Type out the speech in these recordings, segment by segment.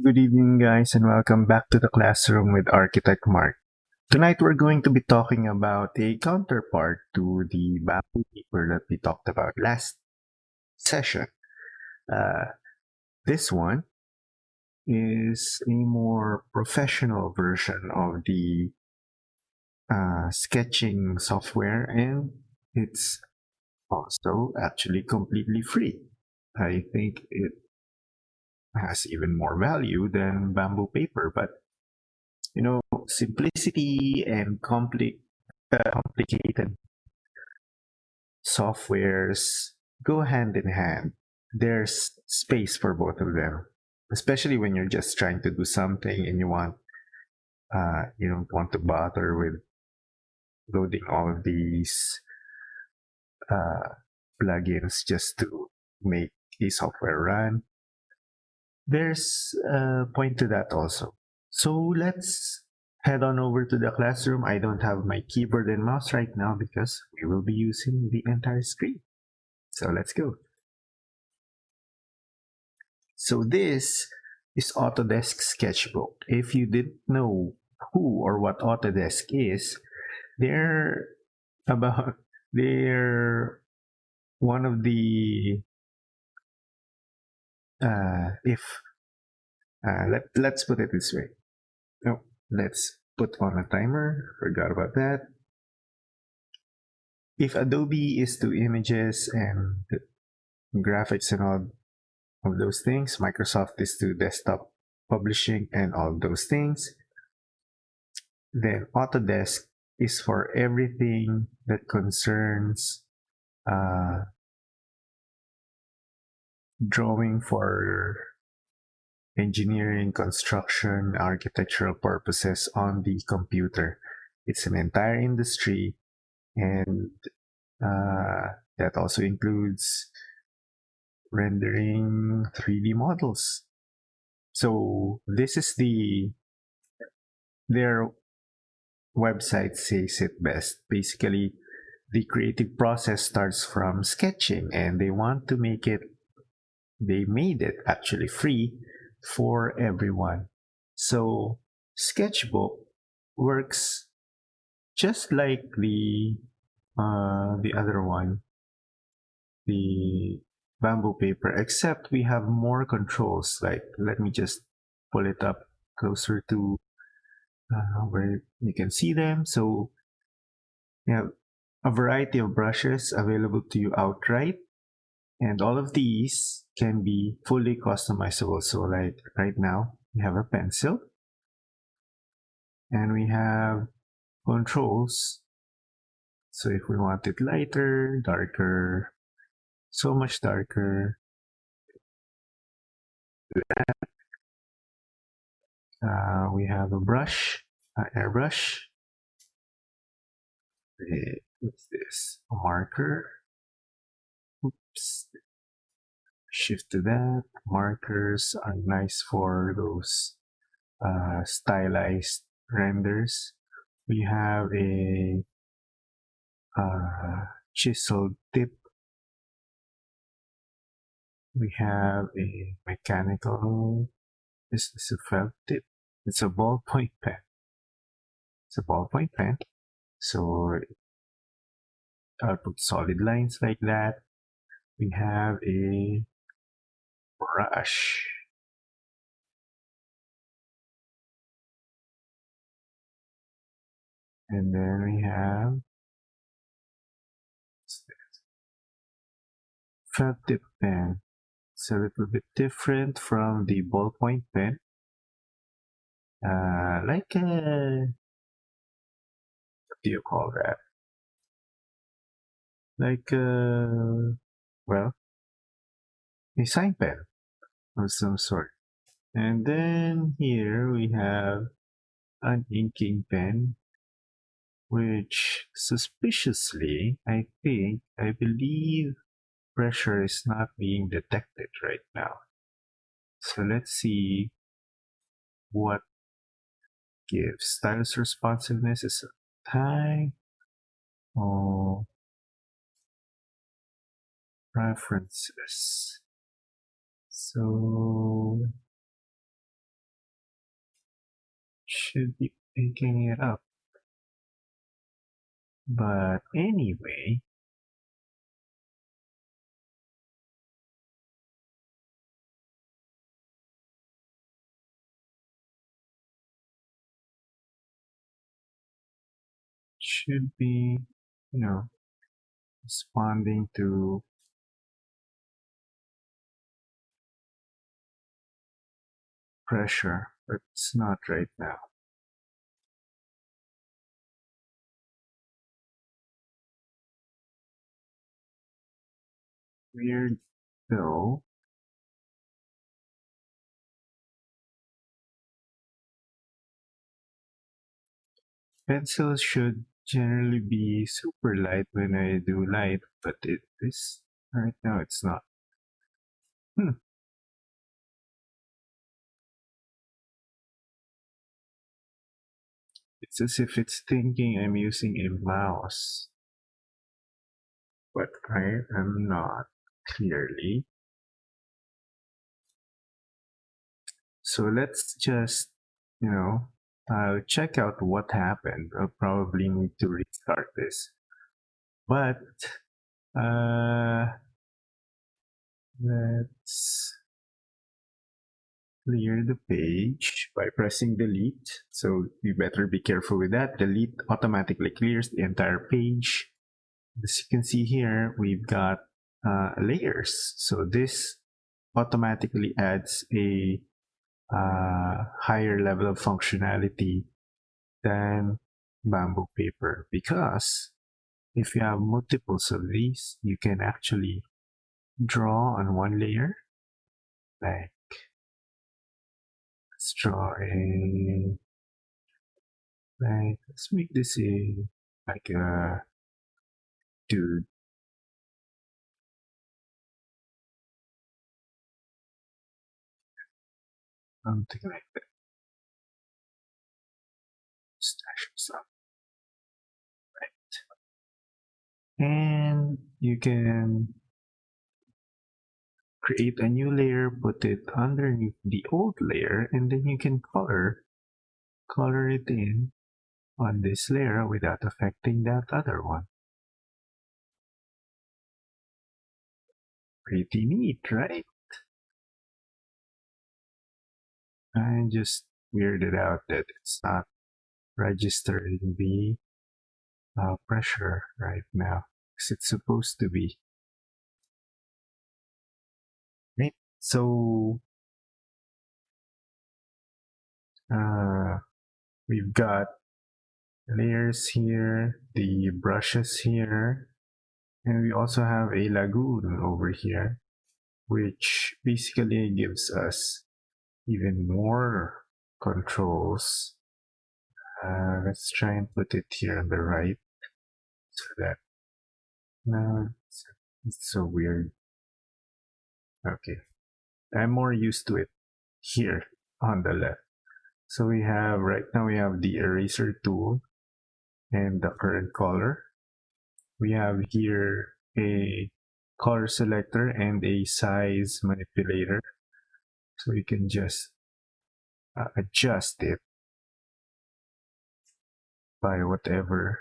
Good evening, guys, and welcome back to the classroom with Architect Mark. Tonight, we're going to be talking about a counterpart to the bamboo paper that we talked about last session. Uh, this one is a more professional version of the sketching software, and it's also actually completely free. I think it has even more value than bamboo paper, but simplicity and complicated softwares go hand in hand. There's space for both of them, especially when you're just trying to do something and you don't want to bother with loading all of these uh, plugins just to make a software run. There's a point to that also. So let's head on over to the classroom. I don't have my keyboard and mouse right now because we will be using the entire screen. So let's go. So this is Autodesk Sketchbook. If you didn't know who or what Autodesk is, they're about they're one of the if let's put it this way. No, let's put on a timer. Forgot about that. If Adobe is to images and graphics and all of those things, Microsoft is to desktop publishing and all those things, then Autodesk is for everything that concerns uh, drawing for engineering, construction, architectural purposes on the computer. It's an entire industry, and that also includes rendering 3D models. So this is their website says it best. Basically, the creative process starts from sketching, and they made it actually free for everyone. So Sketchbook works just like the other one, the bamboo paper, except we have more controls. Like, let me just pull it up closer to where you can see them. So you have a variety of brushes available to you outright, and all of these can be fully customizable. So, like right now, we have a pencil and we have controls. So, if we want it lighter, darker, so much darker, we have a brush, airbrush. What's this? A marker. Oops. Shift to that. Markers are nice for those stylized renders. We have a chisel tip. We have a mechanical. This is a felt tip. It's a ballpoint pen. It's a ballpoint pen. So I'll put solid lines like that. We have a brush. And then we have felt tip pen. It's a little bit different from the ballpoint pen. Like a, what do you call that? Like well, a sign pen of some sort. And then here we have an inking pen, which suspiciously, I believe pressure is not being detected right now. So let's see what gives. Stylus responsiveness is high. Oh, preferences. So should be picking it up. But anyway, should be, responding to pressure, but it's not right now. Weird though. Pencils should generally be super light when I do light, but it is right now it's not. It's as if it's thinking I'm using a mouse, but I am not, clearly. So let's just, check out what happened. I'll probably need to restart this. But let's clear the page by pressing delete. So you better be careful with that. Delete automatically clears the entire page. As you can see here, we've got layers. So this automatically adds a higher level of functionality than bamboo paper, because if you have multiples of these, you can actually draw on one layer. Like, let's draw a, let's make this like a dude. Something like that. Stash some. Right. And you can create a new layer, put it underneath the old layer, and then you can color it in on this layer without affecting that other one. Pretty neat, right? I'm just weirded out that it's not registering the pressure right now, because it's supposed to be. Right? So we've got layers here, the brushes here, and we also have a lagoon over here, which basically gives us even more controls. Let's try and put it here on the right, so that, no, it's so weird. Okay, I'm more used to it here on the left. So we have, right now we have the eraser tool and the current color. We have here a color selector and a size manipulator. So we can just adjust it by whatever.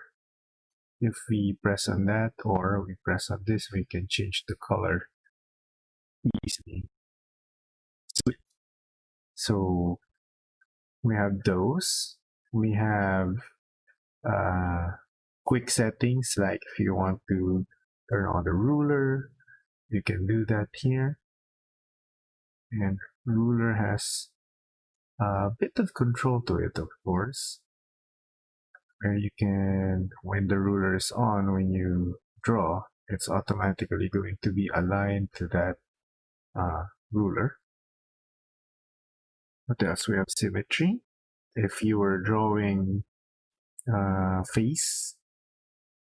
If we press on that or we press on this, we can change the color easily. So we have those. We have quick settings, like if you want to turn on the ruler, you can do that here. And ruler has a bit of control to it, of course, where you can, when the ruler is on, when you draw, it's automatically going to be aligned to that ruler. What else? We have symmetry. If you were drawing face,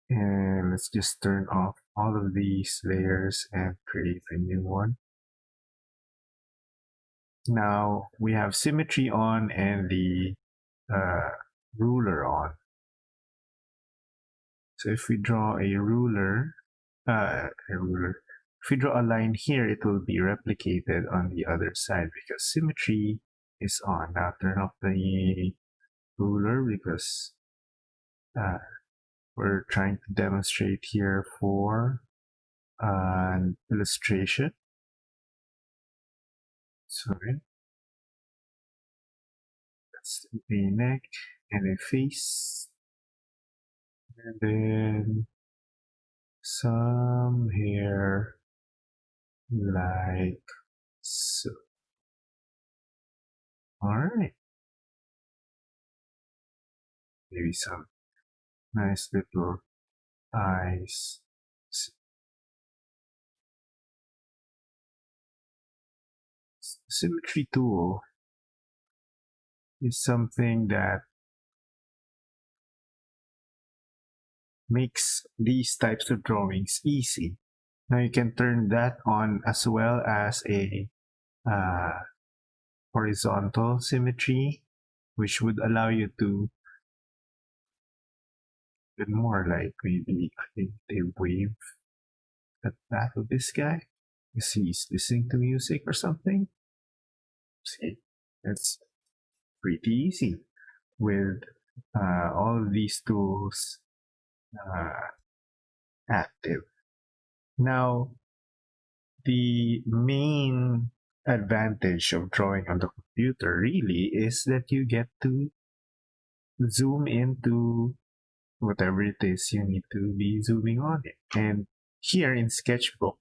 and let's just turn off all of these layers and create a new one. Now we have symmetry on and the ruler on. So if we draw a ruler, if we draw a line here, it will be replicated on the other side because symmetry is on. Now turn off the ruler because we're trying to demonstrate here for an illustration. So that's a neck and a face, and then some hair like so. All right, maybe some nice little eyes. Symmetry tool is something that makes these types of drawings easy. Now you can turn that on as well as a horizontal symmetry, which would allow you to get more like maybe a wave at the back of this guy. You see, he's listening to music or something. See, that's pretty easy with all of these tools active. Now, the main advantage of drawing on the computer really is that you get to zoom into whatever it is you need to be zooming on it. And here in Sketchbook,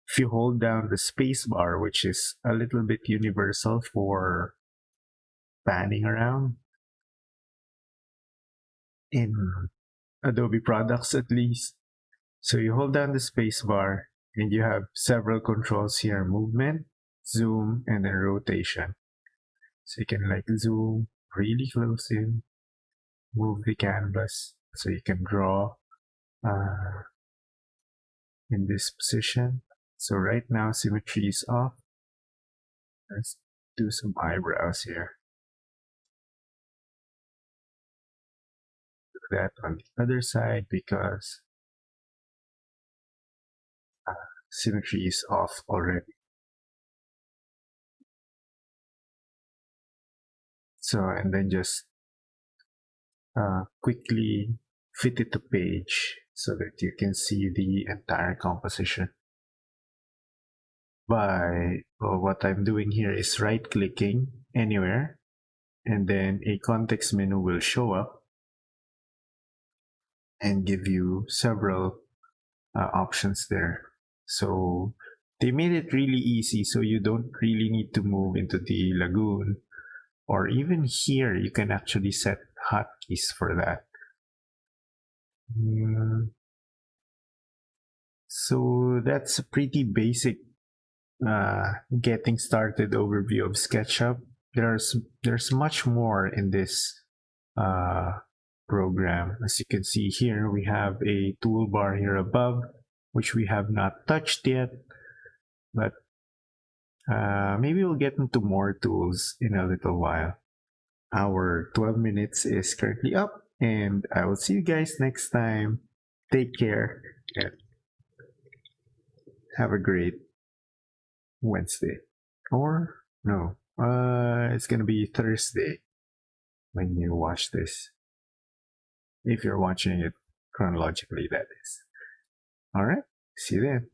if you hold down the space bar, which is a little bit universal for panning around in Adobe products at least. So you hold down the space bar and you have several controls here: movement, zoom, and then rotation. So you can like zoom really close in, move the canvas so you can draw in this position. So right now symmetry is off. Let's do some eyebrows here. Do that on the other side because symmetry is off already. So, and then just quickly fit it to page so that you can see the entire composition. What I'm doing here is right clicking anywhere, and then a context menu will show up and give you several options there. So they made it really easy, so you don't really need to move into the lagoon, or even here you can actually set hotkeys for that. So that's a pretty basic getting started overview of SketchUp. There's much more in this program. As you can see here, we have a toolbar here above, which we have not touched yet, but maybe we'll get into more tools in a little while. Our 12 minutes is currently up, and I will see you guys next time. Take care and have a great Wednesday. Or no, it's gonna be Thursday when you watch this. If you're watching it chronologically, that is. All right, see you then.